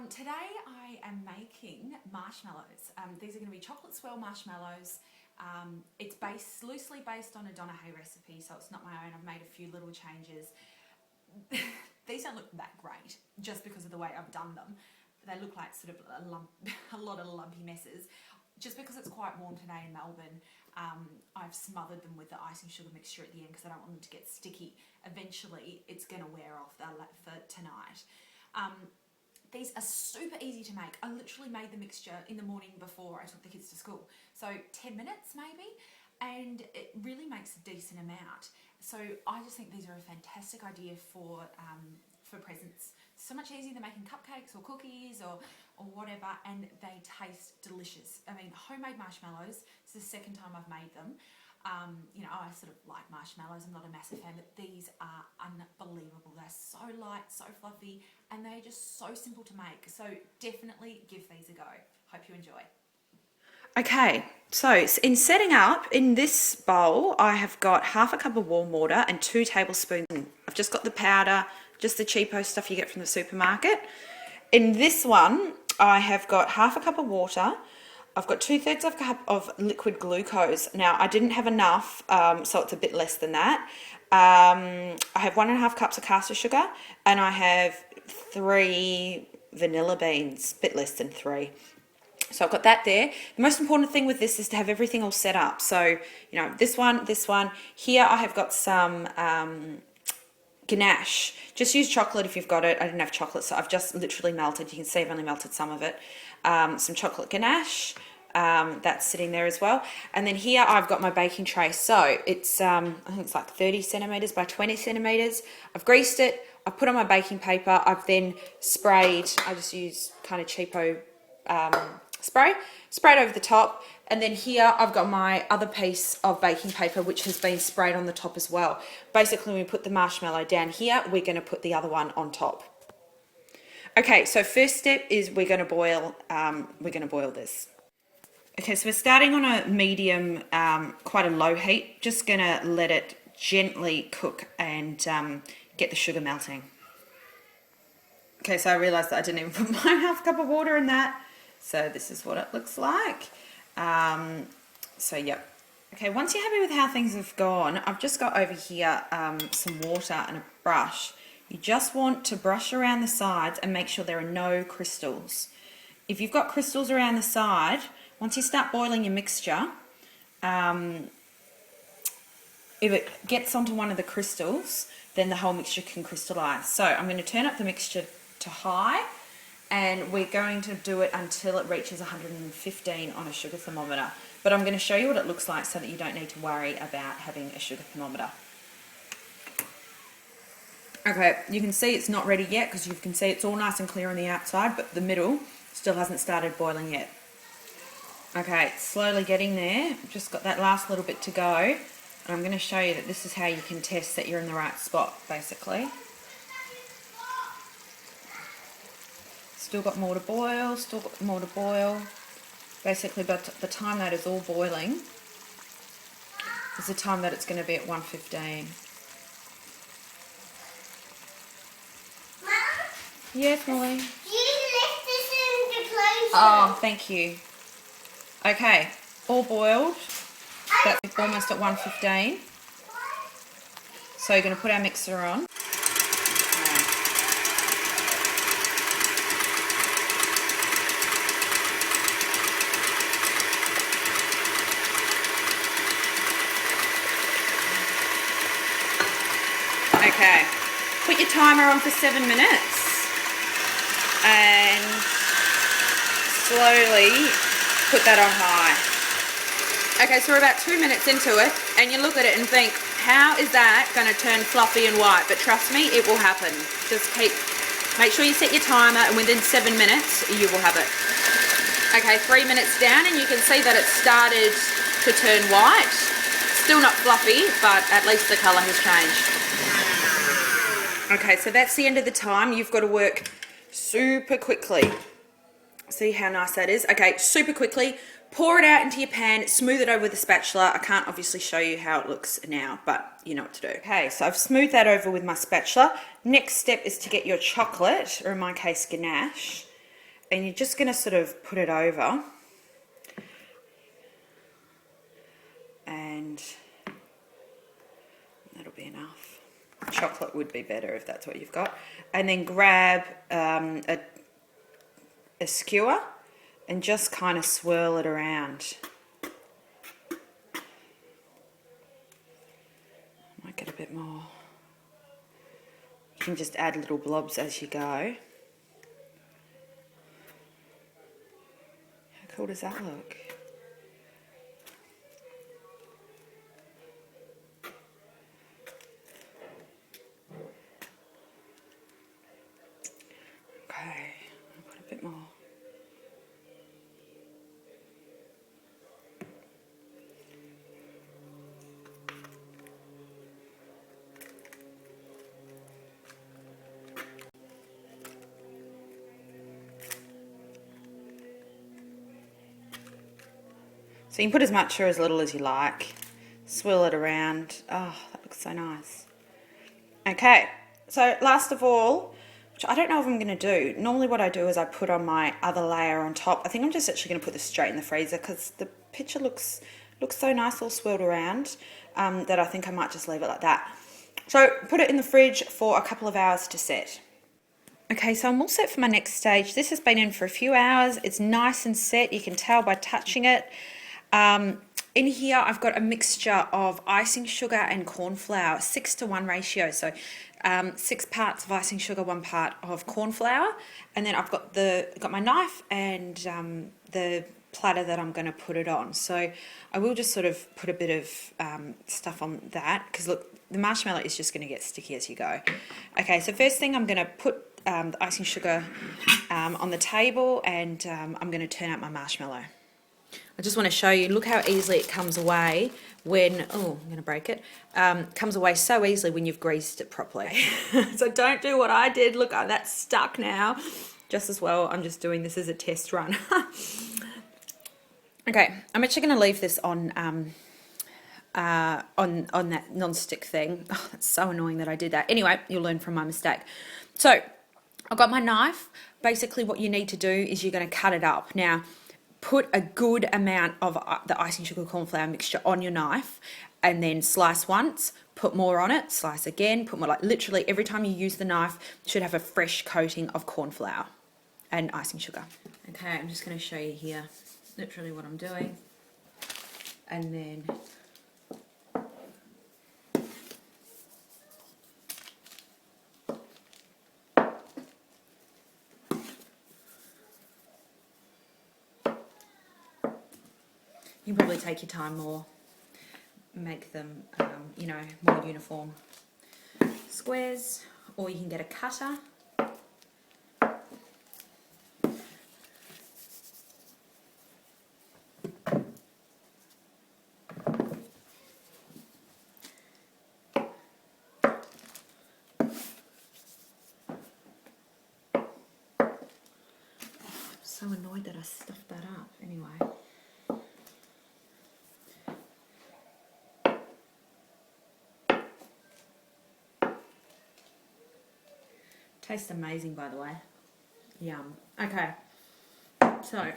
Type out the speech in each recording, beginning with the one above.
Today I am making marshmallows. These are going to be chocolate swirl marshmallows. It's loosely based on a Donna Hay recipe, so it's not my own. I've made a few little changes. These don't look that great just because of the way I've done them. They look like sort of a lot of lumpy messes. Just because it's quite warm today in Melbourne, I've smothered them with the icing sugar mixture at the end because I don't want them to get sticky. Eventually, it's going to wear off for tonight. These are super easy to make. I literally made the mixture in the morning before I took the kids to school. So 10 minutes maybe, and it really makes a decent amount. So I just think these are a fantastic idea for presents. So much easier than making cupcakes or cookies or whatever, and they taste delicious. I mean, homemade marshmallows, it's the second time I've made them. You know, I sort of like marshmallows, I'm not a massive fan, but these are unbelievable. They're so light, so fluffy, and they're just so simple to make. So definitely give these a go. Hope you enjoy. Okay, so in setting up, in this bowl, I have got half a cup of warm water and 2 tablespoons. I've just got the powder, just the cheapo stuff you get from the supermarket. In this one, I have got half a cup of water. I've got 2/3 of a cup of liquid glucose. Now, I didn't have enough, so it's a bit less than that. I have 1.5 cups of caster sugar, and I have 3 vanilla beans, a bit less than 3. So I've got that there. The most important thing with this is to have everything all set up. So, you know, this one. Here I have got some ganache. Just use chocolate if you've got it. I didn't have chocolate, so I've just literally melted. You can see I've only melted some of it. Some chocolate ganache. That's sitting there as well. And then here I've got my baking tray. So it's, I think it's like 30 centimetres by 20 centimetres. I've greased it. I've put on my baking paper. I've then sprayed. I just use kind of cheapo sprayed over the top. And then here I've got my other piece of baking paper, which has been sprayed on the top as well. Basically, when we put the marshmallow down here, we're going to put the other one on top. Okay, so first step is we're going to boil this. Okay, so we're starting on a medium, quite a low heat. Just going to let it gently cook and get the sugar melting. Okay, so I realised that I didn't even put my half cup of water in that. So this is what it looks like. So yep. Okay, once you're happy with how things have gone, I've just got over here some water and a brush. You just want to brush around the sides and make sure there are no crystals. If you've got crystals around the side, once you start boiling your mixture, if it gets onto one of the crystals, then the whole mixture can crystallize. So I'm going to turn up the mixture to high, and we're going to do it until it reaches 115 on a sugar thermometer. But I'm going to show you what it looks like so that you don't need to worry about having a sugar thermometer. Okay, you can see it's not ready yet because you can see it's all nice and clear on the outside, but the middle still hasn't started boiling yet. Okay, it's slowly getting there. I've just got that last little bit to go, and I'm going to show you that this is how you can test that you're in the right spot, basically. Still got more to boil, Basically, by the time that is all boiling is the time that it's going to be at 115. Yes, Molly? You left this in the closure. Oh, thank you. Okay, all boiled. That's almost at 115. So you're going to put our mixer on. Okay, put your timer on for 7 minutes and slowly put that on high. Okay, so we're about 2 minutes into it, and you look at it and think, how is that going to turn fluffy and white? But trust me, it will happen. Just make sure you set your timer, and within 7 minutes, you will have it. Okay, 3 minutes down, and you can see that it's started to turn white. Still not fluffy, but at least the colour has changed. Okay, so that's the end of the time. You've got to work super quickly. See how nice that is? Okay, super quickly. Pour it out into your pan, smooth it over with a spatula. I can't obviously show you how it looks now, but you know what to do. Okay, so I've smoothed that over with my spatula. Next step is to get your chocolate, or in my case, ganache, and you're just going to sort of put it over, and that'll be enough. Chocolate would be better if that's what you've got. And then grab a skewer and just kind of swirl it around. Might get a bit more. You can just add little blobs as you go. How cool does that look? Okay, I'll put a bit more. So you can put as much or as little as you like. Swirl it around. Oh, that looks so nice. Okay, so last of all, which I don't know if I'm going to do. Normally what I do is I put on my other layer on top. I think I'm just actually going to put this straight in the freezer because the picture looks so nice all swirled around that I think I might just leave it like that. So put it in the fridge for a couple of hours to set. Okay, so I'm all set for my next stage. This has been in for a few hours. It's nice and set. You can tell by touching it. In here, I've got a mixture of icing sugar and corn flour, 6:1 ratio. So 6 parts of icing sugar, 1 part of corn flour. And then I've got my knife and the platter that I'm going to put it on. So I will just sort of put a bit of stuff on that because look, the marshmallow is just going to get sticky as you go. Okay, so first thing I'm going to put the icing sugar on the table, and I'm going to turn out my marshmallow. I just want to show you, look how easily it comes away when, oh, I'm going to break it, comes away so easily when you've greased it properly. So don't do what I did. Look, that's stuck now. Just as well, I'm just doing this as a test run. Okay, I'm actually going to leave this on that non-stick thing. Oh, that's so annoying that I did that. Anyway, you'll learn from my mistake. So I've got my knife. Basically what you need to do is you're going to cut it up. Now, put a good amount of the icing sugar corn flour mixture on your knife and then slice once, put more on it, slice again, put more, like literally every time you use the knife, you should have a fresh coating of corn flour and icing sugar. Okay, I'm just going to show you here literally what I'm doing. And then you can probably take your time more, make them, you know, more uniform squares, or you can get a cutter. I'm so annoyed that I stuffed that up. Anyway. Tastes amazing, by the way. Yum. Okay, so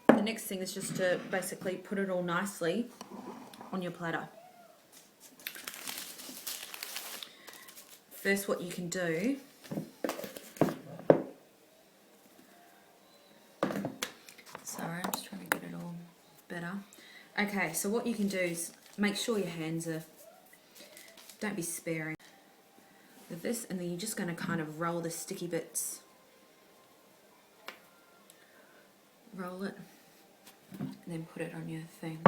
the next thing is just to basically put it all nicely on your platter. First, what you can do, sorry, I'm just trying to get it all better. Okay, so what you can do is make sure your hands are, don't be sparing with this, and then you're just going to kind of roll the sticky bits. Roll it and then put it on your thing.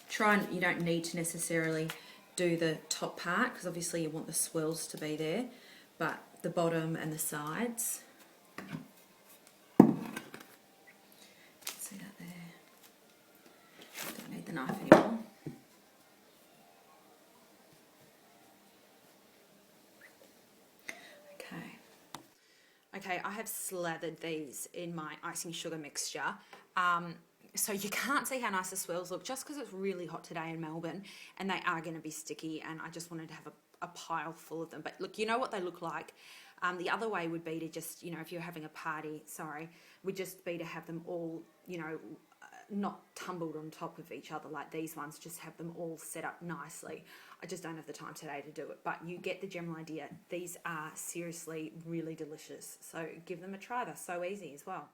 Try and, you don't need to necessarily do the top part because obviously you want the swirls to be there, but the bottom and the sides. See that there? Don't need the knife anymore. Okay, I have slathered these in my icing sugar mixture. So you can't see how nice the swirls look just because it's really hot today in Melbourne and they are going to be sticky, and I just wanted to have a a pile full of them. But look, you know what they look like. The other way would be to just, you know, if you're having a party, would just be to have them all, you know, not tumbled on top of each other like these ones, just have them all set up nicely. I just don't have the time today to do it, but you get the general idea. These are seriously really delicious, so give them a try. They're so easy as well.